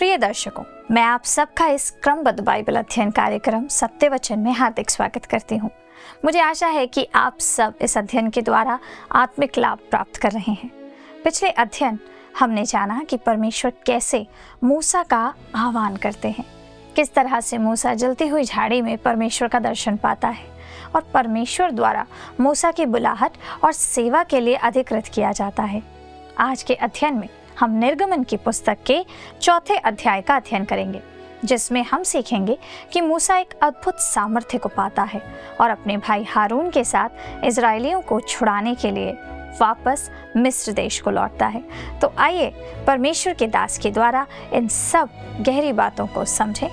प्रिय दर्शकों, मैं आप सबका इस क्रमबद्ध बाइबल अध्ययन कार्यक्रम सत्य वचन में हार्दिक स्वागत करती हूँ। मुझे आशा है कि आप सब इस अध्ययन के द्वारा आत्मिक लाभ प्राप्त कर रहे हैं। पिछले अध्ययन हमने जाना कि परमेश्वर कैसे मूसा का आह्वान करते हैं, किस तरह से मूसा जलती हुई झाड़ी में परमेश्वर का दर्शन पाता है और परमेश्वर द्वारा मूसा की बुलाहट और सेवा के लिए अधिकृत किया जाता है। आज के अध्ययन में हम निर्गमन की पुस्तक के 4थे अध्याय का अध्ययन करेंगे, जिसमें हम सीखेंगे कि मूसा एक अद्भुत सामर्थ्य को पाता है और अपने भाई हारून के साथ इजरायलियों को छुड़ाने के लिए वापस मिस्र देश को लौटता है। तो आइए परमेश्वर के दास के द्वारा इन सब गहरी बातों को समझें।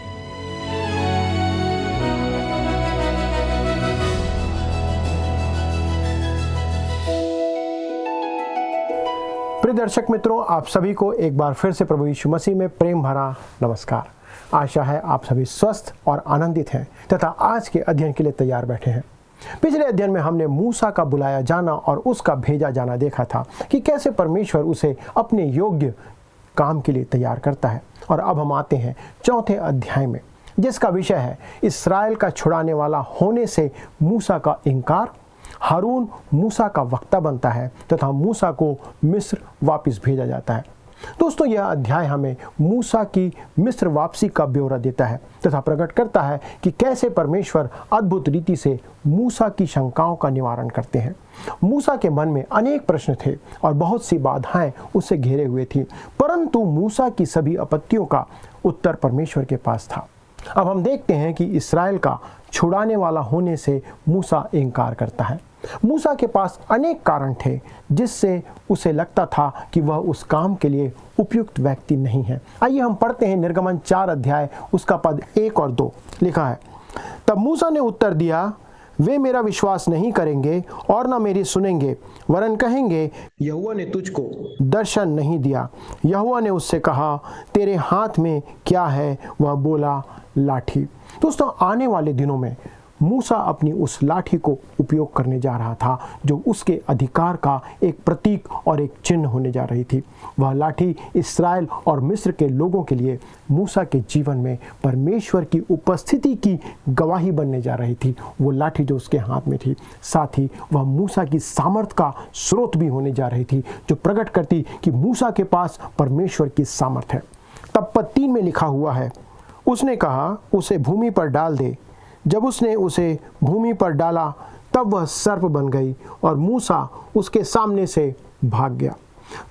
प्रिय दर्शक मित्रों, आप सभी को एक बार फिर से प्रभु यीशु मसीह में प्रेम भरा नमस्कार। आशा है आप सभी स्वस्थ और आनंदित हैं तथा आज के अध्ययन के लिए तैयार बैठे हैं। पिछले अध्ययन में हमने मूसा का बुलाया जाना और उसका भेजा जाना देखा था कि कैसे परमेश्वर उसे अपने योग्य काम के लिए तैयार करता है। और अब हम आते हैं 4थे अध्याय में, जिसका विषय है इस्राएल का छुड़ाने वाला होने से मूसा का इनकार। हारून मूसा का वक्ता बनता है तथा मूसा को मिस्र वापस भेजा जाता है। दोस्तों, यह अध्याय हमें मूसा की मिस्र वापसी का ब्यौरा देता है तथा प्रकट करता है कि कैसे परमेश्वर अद्भुत रीति से मूसा की शंकाओं का निवारण करते हैं। मूसा के मन में अनेक प्रश्न थे और बहुत सी बाधाएं उसे घेरे हुए थी, परंतु मूसा की सभी आपत्तियों का उत्तर परमेश्वर के पास था। अब हम देखते हैं कि इस्राएल का छुड़ाने वाला होने से मूसा इनकार करता है। मूसा के पास अनेक कारण थे जिससे उसे लगता था कि वह उस काम के लिए उपयुक्त व्यक्ति नहीं है। आइए हम पढ़ते हैं निर्गमन 4 अध्याय उसका पद 1 और 2। लिखा है, तब मूसा ने उत्तर दिया, वे मेरा विश्वास नहीं करेंगे और न मेरी सुनेंगे, वरन कहेंगे यहोवा ने तुझको दर्शन नहीं दिया। यहोवा ने उससे कहा, तेरे हाथ में क्या है? वह बोला, लाठी। दोस्तों, आने वाले दिनों में मूसा अपनी उस लाठी को उपयोग करने जा रहा था जो उसके अधिकार का एक प्रतीक और एक चिन्ह होने जा रही थी। वह लाठी इस्राएल और मिस्र के लोगों के लिए मूसा के जीवन में परमेश्वर की उपस्थिति की गवाही बनने जा रही थी। वो लाठी जो उसके हाथ में थी, साथ ही वह मूसा की सामर्थ का स्रोत भी होने जा रही थी, जो प्रकट करती कि मूसा के पास परमेश्वर की सामर्थ है। तब पद 3 में लिखा हुआ है, उसने कहा, उसे भूमि पर डाल दे। जब उसने उसे भूमि पर डाला तब वह सर्प बन गई और मूसा उसके सामने से भाग गया।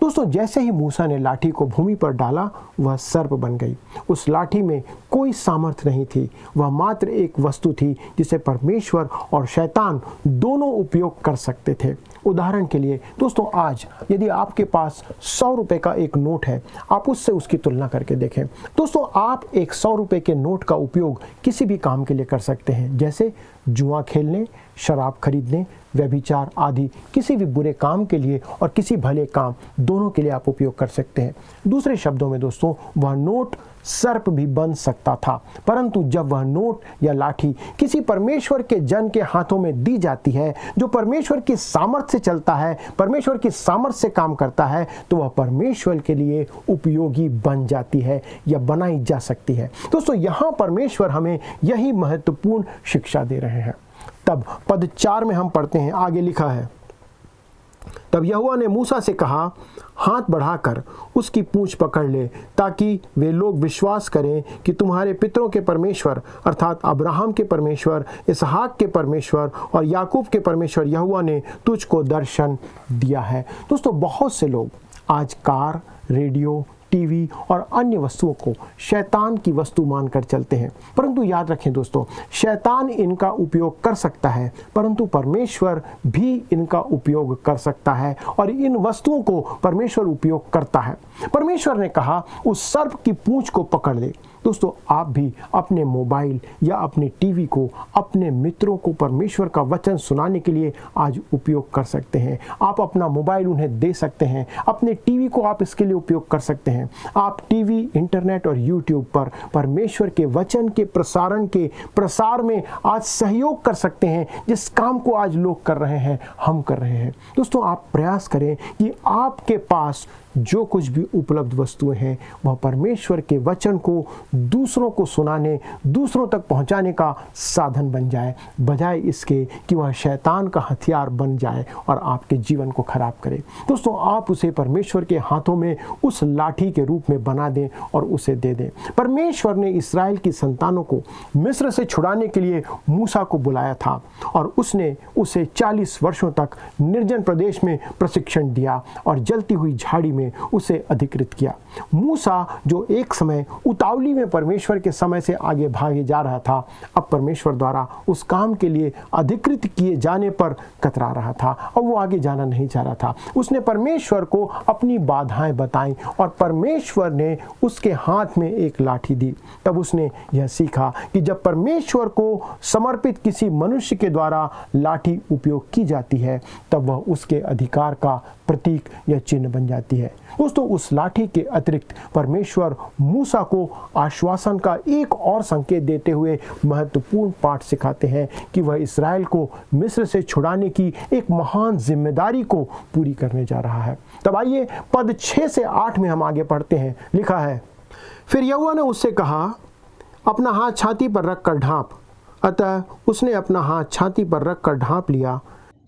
दोस्तों, जैसे ही मूसा ने लाठी को भूमि पर डाला, वह सर्प बन गई। उस लाठी में कोई सामर्थ्य नहीं थी, वह मात्र एक वस्तु थी जिसे परमेश्वर और शैतान दोनों उपयोग कर सकते थे। उदाहरण के लिए दोस्तों, आज यदि आपके पास 100 रुपए का एक नोट है, आप उससे उसकी तुलना करके देखें। दोस्तों, आप एक 100 रुपए के नोट का उपयोग किसी भी काम के लिए कर सकते हैं, जैसे जुआ खेलने, शराब खरीदने, व्यभिचार आदि किसी भी बुरे काम के लिए और किसी भले काम दोनों के लिए आप उपयोग कर सकते हैं। दूसरे शब्दों में दोस्तों, वह नोट सर्प भी बन सकता था, परंतु जब वह नोट या लाठी किसी परमेश्वर के जन के हाथों में दी जाती है, जो परमेश्वर की सामर्थ से चलता है, परमेश्वर की सामर्थ से काम करता है, तो वह परमेश्वर के लिए उपयोगी बन जाती है या बनाई जा सकती है। दोस्तों, यहाँ परमेश्वर हमें यही महत्वपूर्ण शिक्षा दे रहे हैं। तब पद 4 में हम पढ़ते हैं, आगे लिखा है, तब यहोवा ने मूसा से कहा, हाथ बढ़ाकर उसकी पूंछ पकड़ ले, ताकि वे लोग विश्वास करें कि तुम्हारे पितरों के परमेश्वर अर्थात अब्राहम के परमेश्वर, इसहाक के परमेश्वर और याकूब के परमेश्वर यहोवा ने तुझको दर्शन दिया है। दोस्तों, बहुत से लोग आज कार, रेडियो, टीवी और अन्य वस्तुओं को शैतान की वस्तु मानकर चलते हैं, परंतु याद रखें दोस्तों, शैतान इनका उपयोग कर सकता है, परंतु परमेश्वर भी इनका उपयोग कर सकता है और इन वस्तुओं को परमेश्वर उपयोग करता है। परमेश्वर ने कहा, उस सर्प की पूंछ को पकड़ ले। दोस्तों, आप भी अपने मोबाइल या अपने टीवी को अपने मित्रों को परमेश्वर का वचन सुनाने के लिए आज उपयोग कर सकते हैं। आप अपना मोबाइल उन्हें दे सकते हैं, अपने टीवी को आप इसके लिए उपयोग कर सकते हैं। आप टीवी, इंटरनेट और यूट्यूब पर परमेश्वर के वचन के प्रसार में आज सहयोग कर सकते हैं। जिस काम को आज लोग कर रहे हैं, हम कर रहे हैं। दोस्तों, आप प्रयास करें कि आपके पास जो कुछ भी उपलब्ध वस्तुएं हैं वह परमेश्वर के वचन को दूसरों को सुनाने, दूसरों तक पहुंचाने का साधन बन जाए, बजाय इसके कि वह शैतान का हथियार बन जाए और आपके जीवन को खराब करे। दोस्तों, आप उसे परमेश्वर के हाथों में उस लाठी के रूप में बना दें और उसे दे दें। परमेश्वर ने इस्राएल की संतानों को मिस्र से छुड़ाने के लिए मूसा को बुलाया था और उसने उसे 40 वर्षों तक निर्जन प्रदेश में प्रशिक्षण दिया और जलती हुई झाड़ी में उसे अधिकृत किया। मूसा, जो एक समय उतावली में परमेश्वर के समय से आगे भागे जा रहा था, अब परमेश्वर द्वारा उस काम के लिए अधिकृत किए जाने पर कतरा रहा था और वो आगे जाना नहीं चाह रहा था। उसने परमेश्वर को अपनी बाधाएं बताई और परमेश्वर ने उसके हाथ में एक लाठी दी। तब उसने यह सीखा कि जब परमेश्वर को समर्पित किसी मनुष्य के द्वारा लाठी उपयोग की जाती है तब वह उसके अधिकार का प्रतीक या चिन्ह बन जाती है। दोस्तों, उस लाठी के अतिरिक्त परमेश्वर मूसा को आश्वासन का एक और संकेत देते हुए महत्वपूर्ण पाठ सिखाते हैं कि वह इस्राएल को मिस्र से छुड़ाने की एक महान जिम्मेदारी को पूरी करने जा रहा है। तब आइए पद 6 से 8 में हम आगे पढ़ते हैं। लिखा है, फिर यहोवा ने उससे कहा, अपना हाथ छाती पर रख कर ढांप। अतः उसने अपना हाथ छाती पर रख कर ढांप लिया।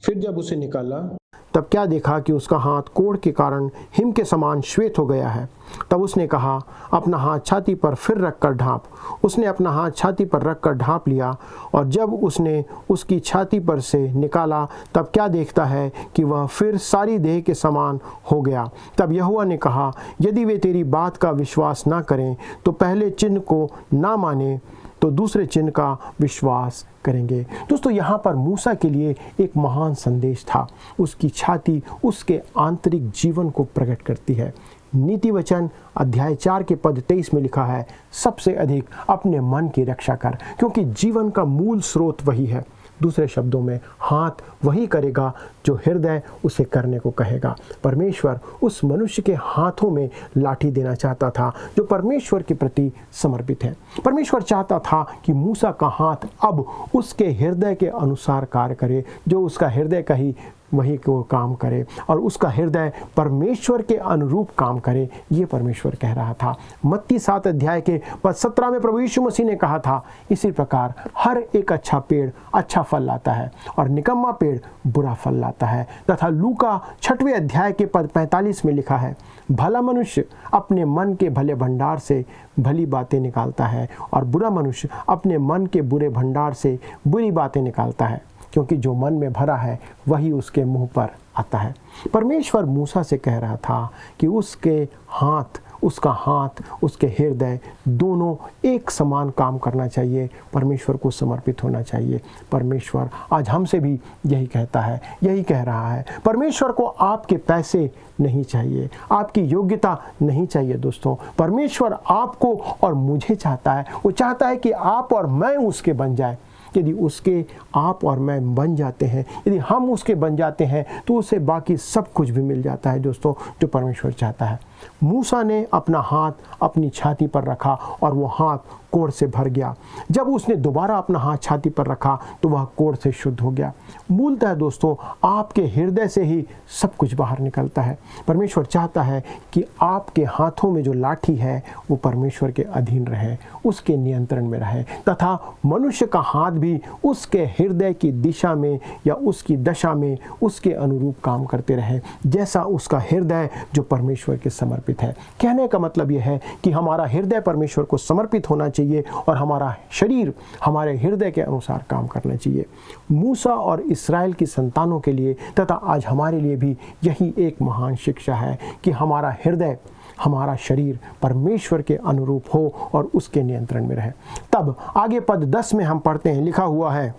फिर जब उसे निकाला तब क्या देखा कि उसका हाथ कोढ़ के कारण हिम के समान श्वेत हो गया है। तब उसने कहा, अपना हाथ छाती पर फिर रख कर ढांप। उसने अपना हाथ छाती पर रख कर ढांप लिया और जब उसने उसकी छाती पर से निकाला तब क्या देखता है कि वह फिर सारी देह के समान हो गया। तब यहोवा ने कहा, यदि वे तेरी बात का विश्वास ना करें तो पहले चिन्ह को ना माने तो दूसरे चिन्ह का विश्वास करेंगे। दोस्तों, यहाँ पर मूसा के लिए एक महान संदेश था। उसकी छाती उसके आंतरिक जीवन को प्रकट करती है। नीति वचन अध्याय 4 के पद 23 में लिखा है, सबसे अधिक अपने मन की रक्षा कर, क्योंकि जीवन का मूल स्रोत वही है। दूसरे शब्दों में, हाथ वही करेगा जो हृदय उसे करने को कहेगा। परमेश्वर उस मनुष्य के हाथों में लाठी देना चाहता था जो परमेश्वर के प्रति समर्पित है। परमेश्वर चाहता था कि मूसा का हाथ अब उसके हृदय के अनुसार कार्य करे, जो उसका हृदय का ही वही को काम करे और उसका हृदय परमेश्वर के अनुरूप काम करे। ये परमेश्वर कह रहा था। मत्ती 7 अध्याय के पद 17 में प्रभु यीशु मसीह ने कहा था, इसी प्रकार हर एक अच्छा पेड़ अच्छा फल लाता है और निकम्मा पेड़ बुरा फल लाता है। तथा लूका 6वें अध्याय के पद 45 में लिखा है, भला मनुष्य अपने मन के भले भंडार से भली बातें निकालता है और बुरा मनुष्य अपने मन के बुरे भंडार से बुरी बातें निकालता है, क्योंकि जो मन में भरा है वही उसके मुंह पर आता है। परमेश्वर मूसा से कह रहा था कि उसका हाथ, उसके हृदय दोनों एक समान काम करना चाहिए, परमेश्वर को समर्पित होना चाहिए। परमेश्वर आज हमसे भी यही कहता है, यही कह रहा है। परमेश्वर को आपके पैसे नहीं चाहिए, आपकी योग्यता नहीं चाहिए। दोस्तों, परमेश्वर आपको और मुझे चाहता है। वो चाहता है कि आप और मैं उसके बन जाए। यदि उसके आप और मैं बन जाते हैं, यदि हम उसके बन जाते हैं तो उसे बाकी सब कुछ भी मिल जाता है दोस्तों, जो परमेश्वर चाहता है। मूसा ने अपना हाथ अपनी छाती पर रखा और वो हाथ कोढ़ से भर गया। जब उसने दोबारा अपना हाथ छाती पर रखा तो वह कोढ़ से शुद्ध हो गया। मूलतः दोस्तों, आपके हृदय से ही सब कुछ बाहर निकलता है। परमेश्वर चाहता है कि आपके हाथों में जो लाठी है वो परमेश्वर के अधीन रहे, उसके नियंत्रण में रहे, तथा मनुष्य का हाथ भी उसके हृदय की दिशा में या उसकी दशा में उसके अनुरूप काम करते रहे, जैसा उसका हृदय जो परमेश्वर के समर्पित है। कहने का मतलब यह है कि हमारा हृदय परमेश्वर को समर्पित होना चाहिए और हमारा शरीर हमारे हृदय के अनुसार काम करना चाहिए। मूसा और इस्राएल की संतानों के लिए तथा आज हमारे लिए भी यही एक महान शिक्षा है कि हमारा हृदय, हमारा शरीर परमेश्वर के अनुरूप हो और उसके नियंत्रण में रहे। तब आगे पद 10 में हम पढ़ते हैं, लिखा हुआ है,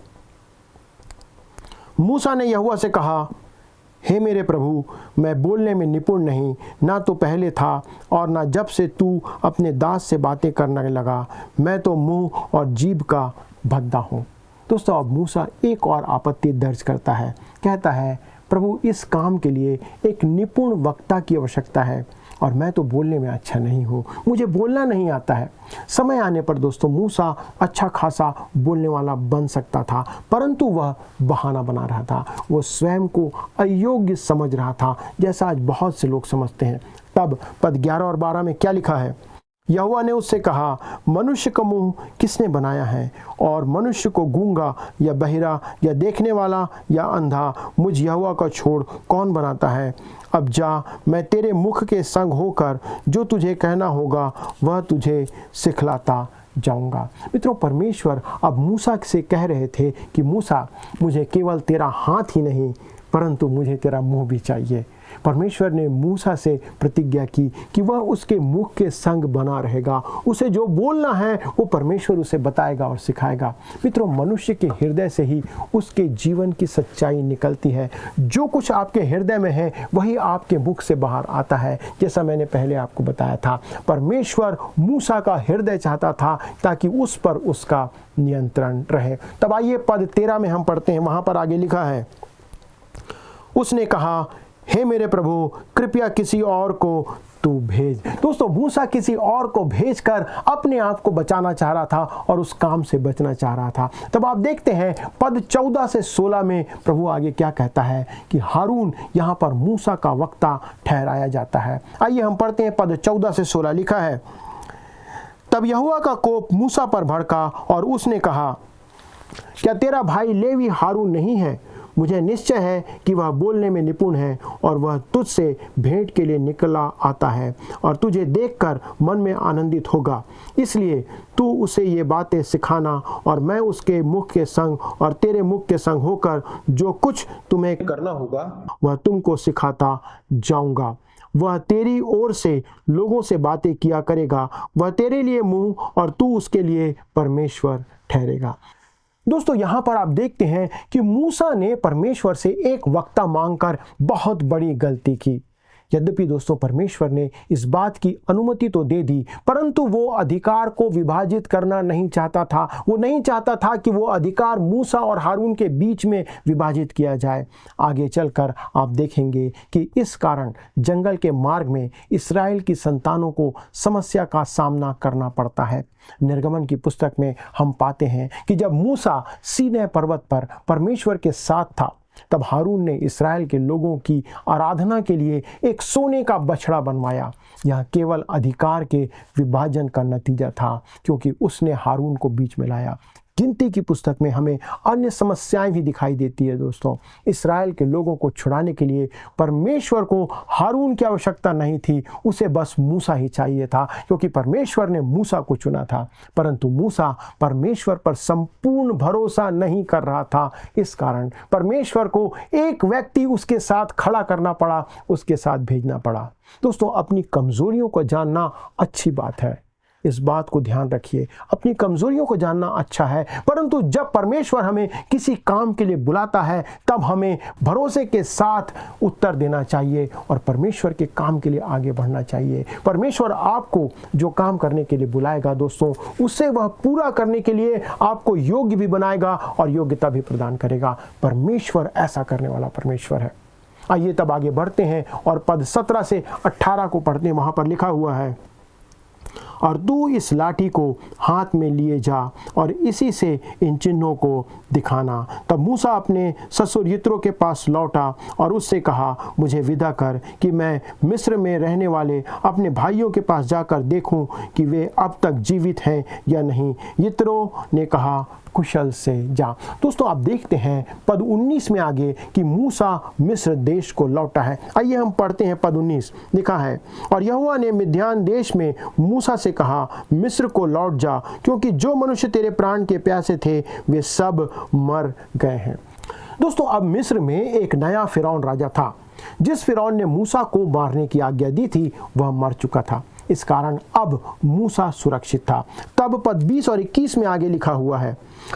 मूसा ने यहोवा से कहा, हे मेरे प्रभु, मैं बोलने में निपुण नहीं, ना तो पहले था और ना जब से तू अपने दास से बातें करने लगा। मैं तो मुंह और जीभ का भद्दा हूँ। दोस्तों, अब मूसा एक और आपत्ति दर्ज करता है। कहता है, प्रभु, इस काम के लिए एक निपुण वक्ता की आवश्यकता है और मैं तो बोलने में अच्छा नहीं हूँ, मुझे बोलना नहीं आता है। समय आने पर दोस्तों, मूसा अच्छा खासा बोलने वाला बन सकता था, परंतु वह बहाना बना रहा था। वो स्वयं को अयोग्य समझ रहा था, जैसा आज बहुत से लोग समझते हैं। तब पद 11 और 12 में क्या लिखा है? यहोवा ने उससे कहा, मनुष्य का मुंह किसने बनाया है, और मनुष्य को गूंगा या बहिरा या देखने वाला या अंधा मुझ यहोवा का छोड़ कौन बनाता है? अब जा, मैं तेरे मुख के संग होकर जो तुझे कहना होगा वह तुझे सिखलाता जाऊंगा। मित्रों, परमेश्वर अब मूसा से कह रहे थे कि मूसा, मुझे केवल तेरा हाथ ही नहीं परंतु मुझे तेरा मुंह भी चाहिए। परमेश्वर ने मूसा से प्रतिज्ञा की कि वह उसके मुख के संग बना रहेगा। उसे जो बोलना है वो परमेश्वर उसे बताएगा और सिखाएगा। मित्रों, मनुष्य के हृदय से ही उसके जीवन की सच्चाई निकलती है। जो कुछ आपके हृदय में है वही आपके मुख से बाहर आता है। जैसा मैंने पहले आपको बताया था, परमेश्वर मूसा का हृदय चाहता था ताकि उस पर उसका नियंत्रण रहे। तब आइए पद 13 में हम पढ़ते हैं, वहां पर आगे लिखा है, उसने कहा, हे मेरे प्रभु, कृपया किसी और को तू भेज। दोस्तों, मूसा किसी और को भेजकर अपने आप को बचाना चाह रहा था और उस काम से बचना चाह रहा था। तब आप देखते हैं पद 14 से 16 में प्रभु आगे क्या कहता है कि हारून यहाँ पर मूसा का वक्ता ठहराया जाता है। आइए हम पढ़ते हैं पद 14 से 16 लिखा है, तब यहोवा का कोप मूसा पर भड़का और उसने कहा, क्या तेरा भाई लेवी हारून नहीं है? मुझे निश्चय है कि वह बोलने में निपुण है और वह तुझसे भेंट के लिए निकला आता है और तुझे देखकर मन में आनंदित होगा। इसलिए तू उसे ये बातें सिखाना और मैं उसके मुख के संग और तेरे मुख के संग होकर जो कुछ तुम्हें करना होगा वह तुमको सिखाता जाऊंगा। वह तेरी ओर से लोगों से बातें किया करेगा। वह तेरे लिए मुंह और तू उसके लिए परमेश्वर ठहरेगा। दोस्तों, यहाँ पर आप देखते हैं कि मूसा ने परमेश्वर से एक वक्ता मांगकर बहुत बड़ी गलती की। यद्यपि दोस्तों, परमेश्वर ने इस बात की अनुमति तो दे दी, परंतु वो अधिकार को विभाजित करना नहीं चाहता था। वो नहीं चाहता था कि वो अधिकार मूसा और हारून के बीच में विभाजित किया जाए। आगे चलकर आप देखेंगे कि इस कारण जंगल के मार्ग में इस्राएल की संतानों को समस्या का सामना करना पड़ता है। निर्गमन की पुस्तक में हम पाते हैं कि जब मूसा सीनै पर्वत पर परमेश्वर के साथ था, तब हारून ने इस्राएल के लोगों की आराधना के लिए एक सोने का बछड़ा बनवाया। यह केवल अधिकार के विभाजन का नतीजा था, क्योंकि उसने हारून को बीच में लाया। गिनती की पुस्तक में हमें अन्य समस्याएं भी दिखाई देती है। दोस्तों, इस्राएल के लोगों को छुड़ाने के लिए परमेश्वर को हारून की आवश्यकता नहीं थी, उसे बस मूसा ही चाहिए था, क्योंकि परमेश्वर ने मूसा को चुना था। परंतु मूसा परमेश्वर पर संपूर्ण भरोसा नहीं कर रहा था। इस कारण परमेश्वर को एक व्यक्ति उसके साथ खड़ा करना पड़ा, उसके साथ भेजना पड़ा। दोस्तों, अपनी कमजोरियों को जानना अच्छी बात है। इस बात को ध्यान रखिए, अपनी कमजोरियों को जानना अच्छा है, परंतु जब परमेश्वर हमें किसी काम के लिए बुलाता है तब हमें भरोसे के साथ उत्तर देना चाहिए और परमेश्वर के काम के लिए आगे बढ़ना चाहिए। परमेश्वर आपको जो काम करने के लिए बुलाएगा दोस्तों, उससे वह पूरा करने के लिए आपको योग्य भी बनाएगा और योग्यता भी प्रदान करेगा। परमेश्वर ऐसा करने वाला परमेश्वर है। आइए तब आगे बढ़ते हैं और पद 17 से 18 को पढ़ते हैं। वहां पर लिखा हुआ है, और तू इस लाठी को हाथ में लिए जा और इसी से इन चिन्हों को दिखाना। तब मूसा अपने ससुर यित्रो के पास लौटा और उससे कहा, मुझे विदा कर कि मैं मिस्र में रहने वाले अपने भाइयों के पास जाकर देखूं कि वे अब तक जीवित हैं या नहीं। यित्रो ने कहा, कुशल से जा। दोस्तों, आप देखते हैं पद 19 में आगे कि मूसा मिस्र देश को लौटा है। आइए हम पढ़ते हैं पद 19। लिखा है, और यहोवा ने मिद्यान देश में मूसा से कहा, मिस्र को लौट जा, क्योंकि जो मनुष्य तेरे प्राण के प्यासे थे वे सब मर गए हैं। दोस्तों, अब मिस्र में एक नया फिरौन राजा था। जिस फिरौन ने मूसा को मारने की आज्ञा दी थी वह मर चुका था। इस कारण अब मूसा सुरक्षित था। तब पद 20 और 21 में आगे लिखा हुआ है,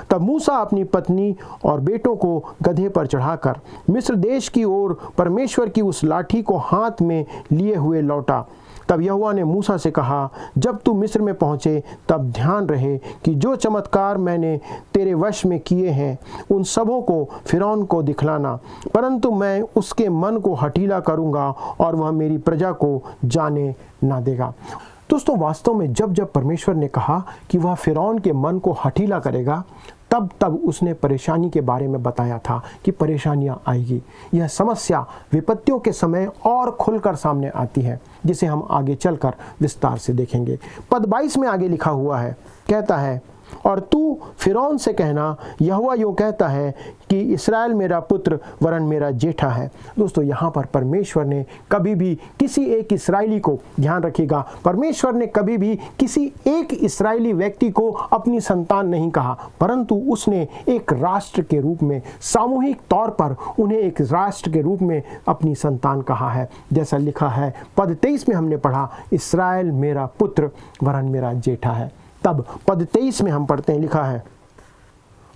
तब मूसा अपनी पत्नी और बेटों को गधे पर चढ़ाकर मिस्र देश की ओर परमेश्वर की उस लाठी को हाथ में लिए हुए लौटा। तब यहोवा ने मूसा से कहा, जब तू मिस्र में पहुँचे तब ध्यान रहे कि जो चमत्कार मैंने तेरे वश में किए हैं उन सबों को फिरौन को दिखलाना, परंतु मैं उसके मन को हठीला करूँगा और वह मेरी प्रजा को जाने ना देगा। दोस्तों, वास्तव में जब परमेश्वर ने कहा कि वह फिरौन के मन को हठीला करेगा, तब उसने परेशानी के बारे में बताया था कि परेशानियां आएगी। यह समस्या विपत्तियों के समय और खुलकर सामने आती है, जिसे हम आगे चलकर विस्तार से देखेंगे। पद 22 में आगे लिखा हुआ है, कहता है, और तू फिरौन से कहना, यहोवा यूँ कहता है कि इस्राएल मेरा पुत्र वरन मेरा जेठा है। दोस्तों, यहाँ पर परमेश्वर ने कभी भी किसी एक इस्राएली को, ध्यान रखिएगा, परमेश्वर ने कभी भी किसी एक इस्राएली व्यक्ति को अपनी संतान नहीं कहा, परंतु उसने एक राष्ट्र के रूप में, सामूहिक तौर पर उन्हें एक राष्ट्र के रूप में अपनी संतान कहा है। जैसा लिखा है पद 23 में हमने पढ़ा, इस्राएल मेरा पुत्र वरन मेरा जेठा है। तब पद 23 में हम पढ़ते हैं, लिखा है,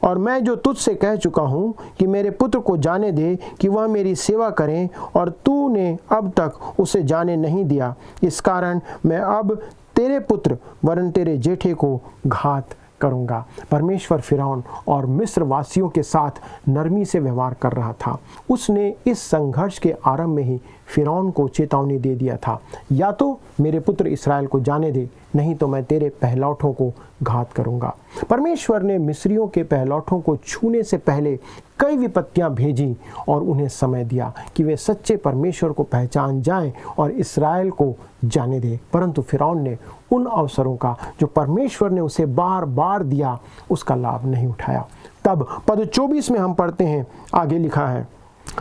और मैं जो तुझसे कह चुका हूँ कि मेरे पुत्र को जाने दे कि वह मेरी सेवा करें, और तूने अब तक उसे जाने नहीं दिया, इस कारण मैं अब तेरे पुत्र वरन तेरे जेठे को घात करूंगा। परमेश्वर फिरौन और मिस्र वासियों के साथ नरमी से व्यवहार कर रहा था। उसने इस संघर्ष के आरंभ में ही फिरौन को चेतावनी दे दिया था, या तो मेरे पुत्र इस्राएल को जाने दे, नहीं तो मैं तेरे पहलौठों को घात करूंगा। परमेश्वर ने मिस्रियों के पहलौठों को छूने से पहले कई विपत्तियां भेजी और उन्हें समय दिया कि वे सच्चे परमेश्वर को पहचान जाएं और इस्राएल को जाने दें, परंतु फिरौन ने उन अवसरों का जो परमेश्वर ने उसे बार बार दिया, उसका लाभ नहीं उठाया। तब पद 24 में हम पढ़ते हैं, आगे लिखा है,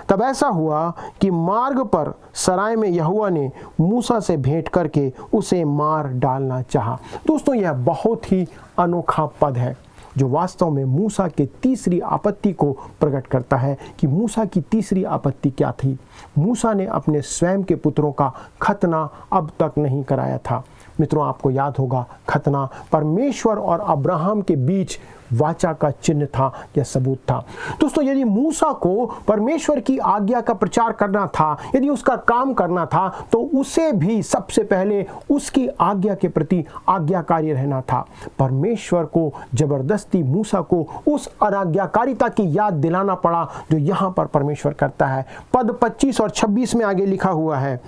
तब ऐसा हुआ कि मार्ग पर सराय में यहोवा ने मूसा से भेंट करके उसे मार डालना चाहा। दोस्तों, यह बहुत ही अनोखा पद है जो वास्तव में मूसा के तीसरी आपत्ति को प्रकट करता है कि मूसा की तीसरी आपत्ति क्या थी। मूसा ने अपने स्वयं के पुत्रों का खतना अब तक नहीं कराया था। मित्रों, आपको याद होगा, खतना परमेश्वर और अब्राहम के बीच वाचा का चिन्ह था या सबूत था। दोस्तों, यदि मूसा को परमेश्वर की आज्ञा का प्रचार करना था, यदि उसका काम करना था, तो उसे भी सबसे पहले उसकी आज्ञा के प्रति आज्ञाकारी रहना था। परमेश्वर को जबरदस्ती मूसा को उस अनाज्ञाकारिता की याद दिलाना पड़ा जो यहाँ पर परमेश्वर करता है। पद 25 और 26 में आगे लिखा हुआ है,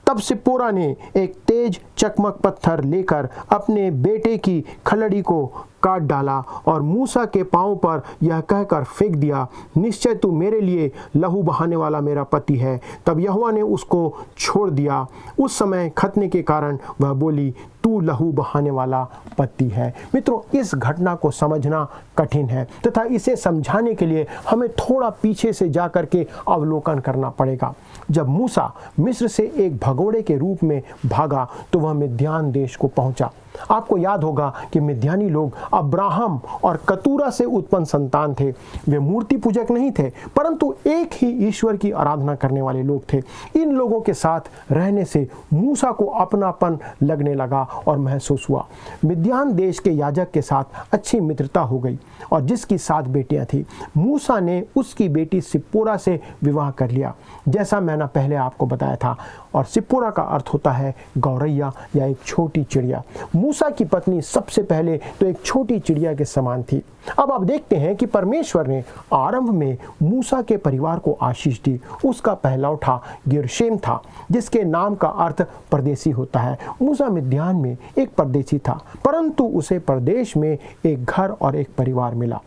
तब सिप्पोरा ने एक तेज चकमक पत्थर लेकर अपने बेटे की खलड़ी को काट डाला और मूसा के पांव पर यह कहकर फेंक दिया, निश्चय तू मेरे लिए लहू बहाने वाला मेरा पति है। तब यहोवा ने उसको छोड़ दिया। उस समय खतने के कारण वह बोली, तू लहू बहाने वाला पति है। मित्रों, इस घटना को समझना कठिन है तथा इसे समझाने के लिए हमें थोड़ा पीछे से जाकर के अवलोकन करना पड़ेगा। जब मूसा मिस्र से एक भगोड़े के रूप में भागा तो वह मिद्यान देश को पहुंचा। आपको याद होगा कि मिद्यानी लोग अब्राहम और कतूरा से उत्पन्न संतान थे। वे मूर्ति पूजक नहीं थे, परंतु एक ही ईश्वर की आराधना करने वाले लोग थे। इन लोगों के साथ रहने से मूसा को अपनापन लगने लगा और महसूस हुआ। मिद्यान देश के याजक के साथ अच्छी मित्रता हो गई और जिसकी 7 बेटियां थी, मूसा ने उसकी बेटी सिप्पोरा से विवाह कर लिया, जैसा मैंने पहले आपको बताया था। और सिप्पोरा का अर्थ होता है गौरैया या एक छोटी चिड़िया। मूसा की पत्नी सबसे पहले तो एक छोटी चिड़िया के समान थी। अब आप देखते हैं कि परमेश्वर ने आरंभ में मूसा के परिवार को आशीष दी। उसका पहलौठा गिरशेम था, जिसके नाम का अर्थ परदेसी होता है। मूसा मिद्यान में एक परदेसी था, परंतु उसे परदेश में एक घर और एक परिवार मिला।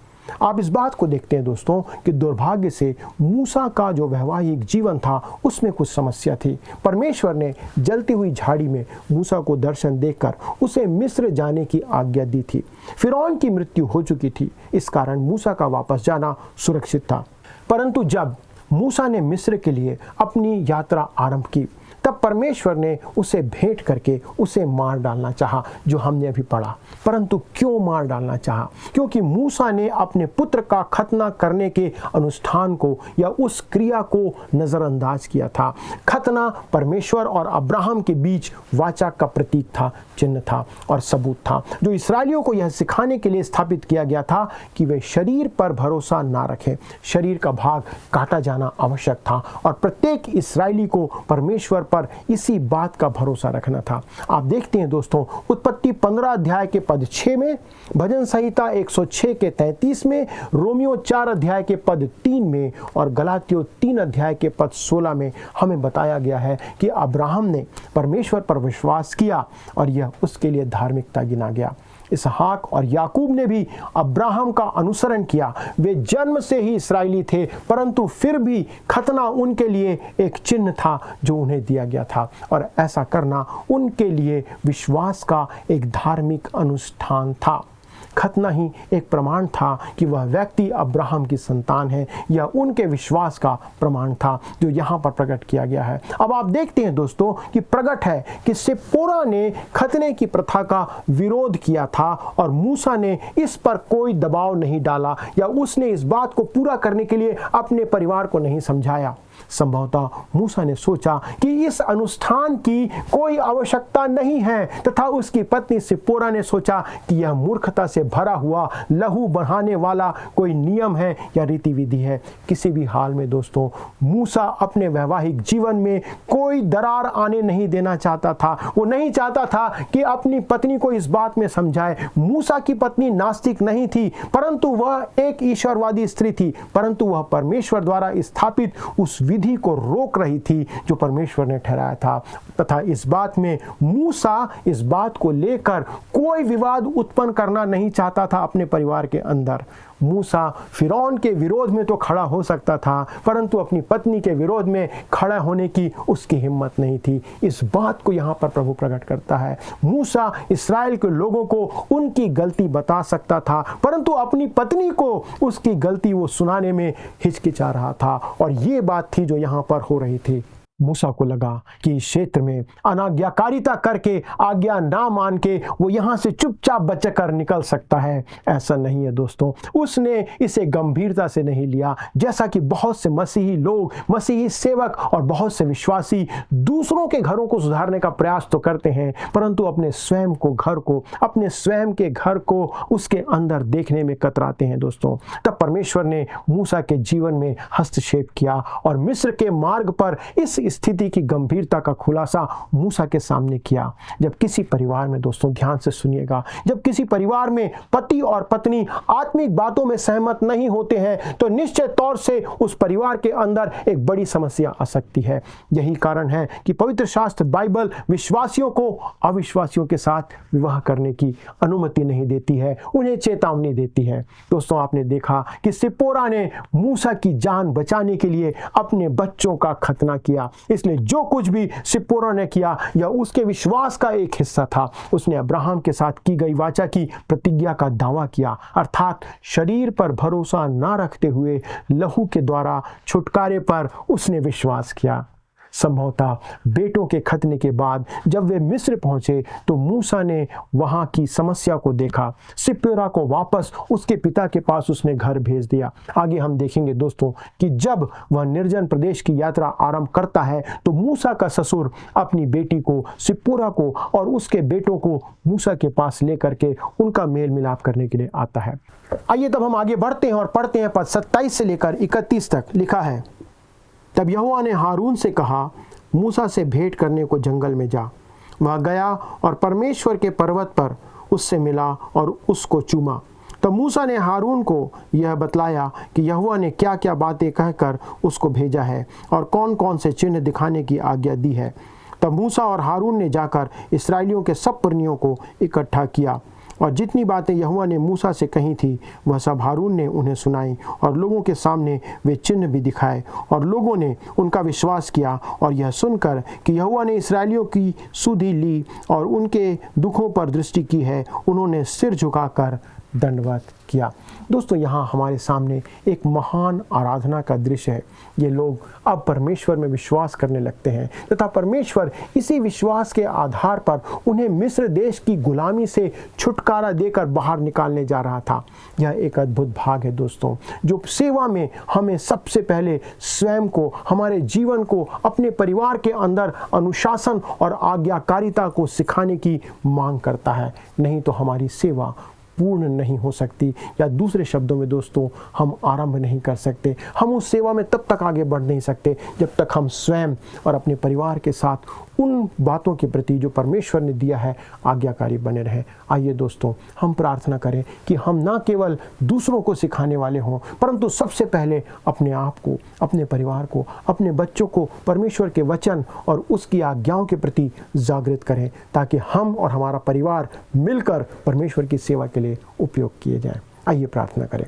आप इस बात को देखते हैं दोस्तों कि दुर्भाग्य से मूसा का जो वैवाहिक जीवन था उसमें कुछ समस्या थी। परमेश्वर ने जलती हुई झाड़ी में मूसा को दर्शन देकर उसे मिस्र जाने की आज्ञा दी थी। फिरौन की मृत्यु हो चुकी थी, इस कारण मूसा का वापस जाना सुरक्षित था। परंतु जब मूसा ने मिस्र के लिए अपनी यात्रा आरंभ की, तब परमेश्वर ने उसे भेंट करके उसे मार डालना चाहा, जो हमने अभी पढ़ा। परंतु क्यों मार डालना चाहा? क्योंकि मूसा ने अपने पुत्र का खतना करने के अनुष्ठान को या उस क्रिया को नज़रअंदाज किया था। खतना परमेश्वर और अब्राहम के बीच वाचा का प्रतीक था, चिन्ह था और सबूत था, जो इसराइलियों को यह सिखाने के लिए स्थापित किया गया था कि वे शरीर पर भरोसा ना रखें। शरीर का भाग काटा जाना आवश्यक था और प्रत्येक इसराइली को परमेश्वर पर इसी बात का भरोसा रखना था। आप देखते हैं दोस्तों, उत्पत्ति 15 अध्याय के पद 6 में, भजन संहिता 106 के 33 में, रोमियो 4 अध्याय के पद 3 में और गलातियों 3 अध्याय के पद 16 में हमें बताया गया है कि अब्राहम ने परमेश्वर पर विश्वास किया और यह उसके लिए धार्मिकता गिना गया। इसहाक और याकूब ने भी अब्राहम का अनुसरण किया। वे जन्म से ही इस्राएली थे, परंतु फिर भी खतना उनके लिए एक चिन्ह था जो उन्हें दिया गया था, और ऐसा करना उनके लिए विश्वास का एक धार्मिक अनुष्ठान था। खतना ही एक प्रमाण था कि वह व्यक्ति अब्राहम की संतान है, या उनके विश्वास का प्रमाण था जो यहाँ पर प्रकट किया गया है। अब आप देखते हैं दोस्तों कि प्रकट है कि सिप्पोरा ने खतने की प्रथा का विरोध किया था, और मूसा ने इस पर कोई दबाव नहीं डाला, या उसने इस बात को पूरा करने के लिए अपने परिवार को नहीं समझाया। संभवतः मूसा ने सोचा कि इस अनुष्ठान की कोई आवश्यकता नहीं है, तथा उसकी पत्नी सिप्पोरा ने सोचा कि यह मूर्खता से भरा हुआ लहू बहाने वाला कोई नियम है या रीति विधि है। किसी भी हाल में दोस्तों मूसा अपने वैवाहिक जीवन में कोई दरार आने नहीं देना चाहता था। वो नहीं चाहता था कि अपनी पत्नी को इस बात में समझाए। मूसा की पत्नी नास्तिक नहीं थी, परंतु वह एक ईश्वरवादी स्त्री थी, परंतु वह परमेश्वर द्वारा स्थापित उस विधि को रोक रही थी जो परमेश्वर ने ठहराया था। तथा इस बात में मूसा इस बात को लेकर कोई विवाद उत्पन्न करना नहीं चाहता था अपने परिवार के अंदर। मूसा फिरौन के विरोध में तो खड़ा हो सकता था, परंतु अपनी पत्नी के विरोध में खड़ा होने की उसकी हिम्मत नहीं थी। इस बात को यहाँ पर प्रभु प्रकट करता है। मूसा इस्राएल के लोगों को उनकी गलती बता सकता था, परंतु अपनी पत्नी को उसकी गलती वो सुनाने में हिचकिचा रहा था, और ये बात थी जो यहाँ पर हो रही थी। मूसा को लगा कि इस क्षेत्र में अनाज्ञाकारिता करके, आज्ञा ना मान के वो यहाँ से चुपचाप बचकर निकल सकता है। ऐसा नहीं है दोस्तों, उसने इसे गंभीरता से नहीं लिया। जैसा कि बहुत से मसीही लोग, मसीही सेवक और बहुत से विश्वासी दूसरों के घरों को सुधारने का प्रयास तो करते हैं, परंतु अपने स्वयं के घर को उसके अंदर देखने में कतराते हैं दोस्तों। तब परमेश्वर ने मूसा के जीवन में हस्तक्षेप किया और मिस्र के मार्ग पर इस स्थिति की गंभीरता का खुलासा मूसा के सामने किया। जब किसी परिवार में दोस्तों, ध्यान से सुनिएगा, जब किसी परिवार में पति और पत्नी आत्मिक बातों में सहमत नहीं होते हैं तो निश्चित तौर से उस परिवार के अंदर एक बड़ी समस्या आ सकती है। यही कारण है कि पवित्र शास्त्र बाइबल विश्वासियों को अविश्वासियों के साथ विवाह करने की अनुमति नहीं देती है, उन्हें चेतावनी देती है। दोस्तों, आपने देखा कि सिप्पोरा ने मूसा की जान बचाने के लिए अपने बच्चों का खतना किया। इसलिए जो कुछ भी सिप्पोरा ने किया यह उसके विश्वास का एक हिस्सा था। उसने अब्राहम के साथ की गई वाचा की प्रतिज्ञा का दावा किया, अर्थात शरीर पर भरोसा न रखते हुए लहू के द्वारा छुटकारे पर उसने विश्वास किया। संभवतः बेटों के खतने के बाद जब वे मिस्र पहुंचे तो मूसा ने वहां की समस्या को देखा। सिप्पोरा को वापस उसके पिता के पास उसने घर भेज दिया। आगे हम देखेंगे दोस्तों कि जब वह निर्जन प्रदेश की यात्रा आरंभ करता है तो मूसा का ससुर अपनी बेटी को, सिप्पोरा को और उसके बेटों को मूसा के पास लेकर के उनका मेल मिलाप करने के लिए आता है। आइए तब हम आगे बढ़ते हैं और पढ़ते हैं पद 27 से लेकर 31 तक। लिखा है, तब यहोवा ने हारून से कहा, मूसा से भेंट करने को जंगल में जा। वह गया और परमेश्वर के पर्वत पर उससे मिला और उसको चूमा। तब मूसा ने हारून को यह बतलाया कि यहोवा ने क्या क्या बातें कहकर उसको भेजा है और कौन कौन से चिन्ह दिखाने की आज्ञा दी है। तब मूसा और हारून ने जाकर इस्राएलियों के सब पुरनियों को इकट्ठा किया, और जितनी बातें यहोवा ने मूसा से कही थी वह सब हारून ने उन्हें सुनाई, और लोगों के सामने वे चिन्ह भी दिखाए, और लोगों ने उनका विश्वास किया। और यह सुनकर कि यहोवा ने इस्राएलियों की सुधि ली और उनके दुखों पर दृष्टि की है, उन्होंने सिर झुकाकर दंडवत किया। दोस्तों, यहाँ हमारे सामने एक महान आराधना का दृश्य है। ये लोग अब परमेश्वर में विश्वास करने लगते हैं तथा परमेश्वर इसी विश्वास के आधार पर उन्हें मिस्र देश की गुलामी से छुटकारा देकर बाहर निकालने जा रहा था। यह एक अद्भुत भाग है दोस्तों, जो सेवा में हमें सबसे पहले स्वयं को, हमारे जीवन को, अपने परिवार के अंदर अनुशासन और आज्ञाकारिता को सिखाने की मांग करता है। नहीं तो हमारी सेवा पूर्ण नहीं हो सकती, या दूसरे शब्दों में दोस्तों, हम आरंभ नहीं कर सकते। हम उस सेवा में तब तक आगे बढ़ नहीं सकते जब तक हम स्वयं और अपने परिवार के साथ उन बातों के प्रति जो परमेश्वर ने दिया है आज्ञाकारी बने रहें। आइए दोस्तों, हम प्रार्थना करें कि हम ना केवल दूसरों को सिखाने वाले हों, परंतु सबसे पहले अपने आप को, अपने परिवार को, अपने बच्चों को परमेश्वर के वचन और उसकी आज्ञाओं के प्रति जागृत करें, ताकि हम और हमारा परिवार मिलकर परमेश्वर की सेवा के लिए उपयोग किए जाएं। आइए प्रार्थना करें।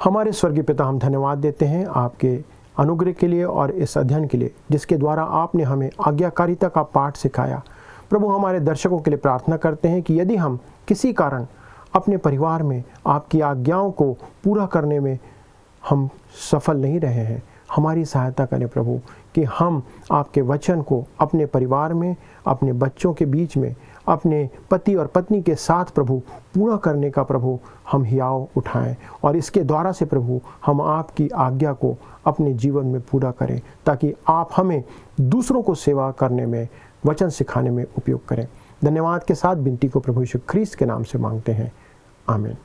हमारे स्वर्गीय पिता, हम धन्यवाद देते हैं आपके अनुग्रह के लिए और इस अध्ययन के लिए जिसके द्वारा आपने हमें आज्ञाकारिता का पाठ सिखाया। प्रभु, हमारे दर्शकों के लिए प्रार्थना करते हैं कि यदि हम किसी कारण अपने परिवार में आपकी आज्ञाओं को पूरा करने में हम सफल नहीं रहे हैं, हमारी सहायता करें प्रभु, कि हम आपके वचन को अपने परिवार में, अपने बच्चों के बीच में, अपने पति और पत्नी के साथ प्रभु पूरा करने का प्रभु हम हियाव उठाएं, और इसके द्वारा से प्रभु हम आपकी आज्ञा को अपने जीवन में पूरा करें, ताकि आप हमें दूसरों को सेवा करने में, वचन सिखाने में उपयोग करें। धन्यवाद के साथ विनती को प्रभु यीशु ख्रीस्त के नाम से मांगते हैं, आमीन।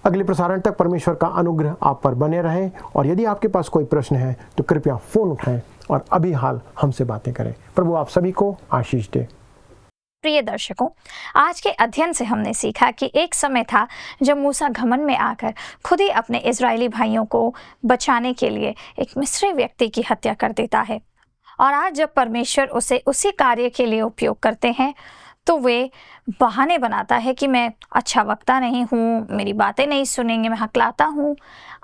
अगले प्रसारण तक परमेश्वर का अनुग्रह आप पर बने रहे, और यदि आपके पास कोई प्रश्न है तो कृपया फ़ोन उठाएं और अभी हाल हमसे बातें करें। प्रभु आप सभी को आशीष दे। प्रिय दर्शकों, आज के अध्ययन से हमने सीखा कि एक समय था जब मूसा घमंड में आकर खुद ही अपने इजरायली भाइयों को बचाने के लिए एक मिस्री व्यक्ति की हत्या कर देता है, और आज जब परमेश्वर उसे उसी कार्य के लिए उपयोग करते हैं तो वे बहाने बनाता है कि मैं अच्छा वक्ता नहीं हूँ, मेरी बातें नहीं सुनेंगे, मैं हकलाता हूँ,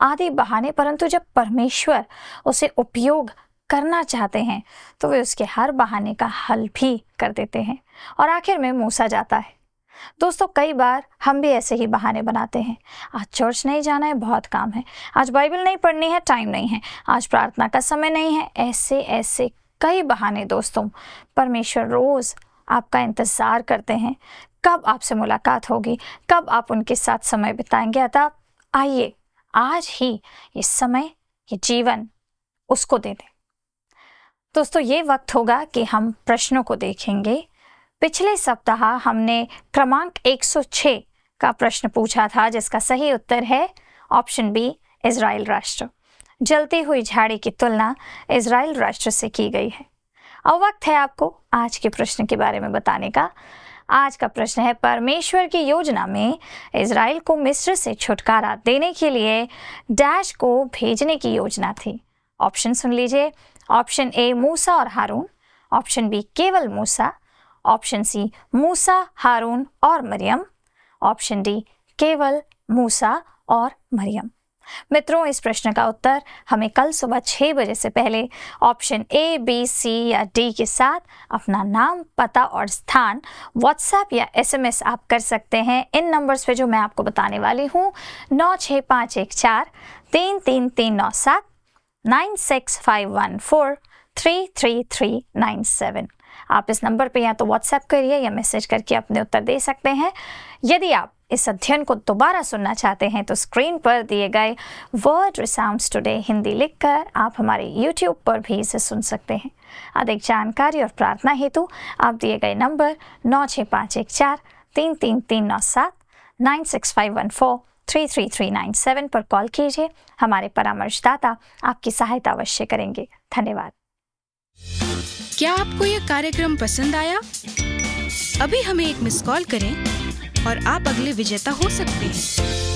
आदि बहाने। परंतु जब परमेश्वर उसे उपयोग करना चाहते हैं तो वे उसके हर बहाने का हल भी कर देते हैं, और आखिर में मूसा जाता है। दोस्तों, कई बार हम भी ऐसे ही बहाने बनाते हैं। आज चर्च नहीं जाना है, बहुत काम है, आज बाइबल नहीं पढ़नी है, टाइम नहीं है, आज प्रार्थना का समय नहीं है, ऐसे ऐसे कई बहाने। दोस्तों, परमेश्वर रोज़ आपका इंतज़ार करते हैं, कब आपसे मुलाकात होगी, कब आप उनके साथ समय बिताएंगे। अतः आइए आज ही ये समय, ये जीवन उसको दे दें। दोस्तों, ये वक्त होगा कि हम प्रश्नों को देखेंगे। पिछले सप्ताह हमने क्रमांक 106 का प्रश्न पूछा था, जिसका सही उत्तर है ऑप्शन बी, इजराइल राष्ट्र। जलती हुई झाड़ी की तुलना इजराइल राष्ट्र से की गई है। अब वक्त है आपको आज के प्रश्न के बारे में बताने का। आज का प्रश्न है, परमेश्वर की योजना में इजराइल को मिस्र से छुटकारा देने के लिए डैश को भेजने की योजना थी। ऑप्शन सुन लीजिए। ऑप्शन ए, मूसा और हारून। ऑप्शन बी, केवल मूसा। ऑप्शन सी, मूसा, हारून और मरियम। ऑप्शन डी, केवल मूसा और मरियम। मित्रों, इस प्रश्न का उत्तर हमें कल सुबह 6 बजे से पहले ऑप्शन ए, बी, सी या डी के साथ अपना नाम, पता और स्थान व्हाट्सएप या SMS आप कर सकते हैं इन नंबर्स पे जो मैं आपको बताने वाली हूँ। 96514 33397, 96514 33397। आप इस नंबर पे या तो व्हाट्सएप करिए या मैसेज करके अपने उत्तर दे सकते हैं। यदि आप इस अध्ययन को दोबारा सुनना चाहते हैं तो स्क्रीन पर दिए गए वर्ड रिसाउंड्स टुडे हिंदी लिखकर आप हमारे YouTube पर भी इसे सुन सकते हैं। अधिक जानकारी और प्रार्थना हेतु आप दिए गए नंबर 96514 33397, 96514 33397 पर कॉल कीजिए। हमारे परामर्शदाता आपकी सहायता अवश्य करेंगे। धन्यवाद। क्या आपको यह कार्यक्रम पसंद आया? अभी हमें एक मिस कॉल करें और आप अगले विजेता हो सकते हैं।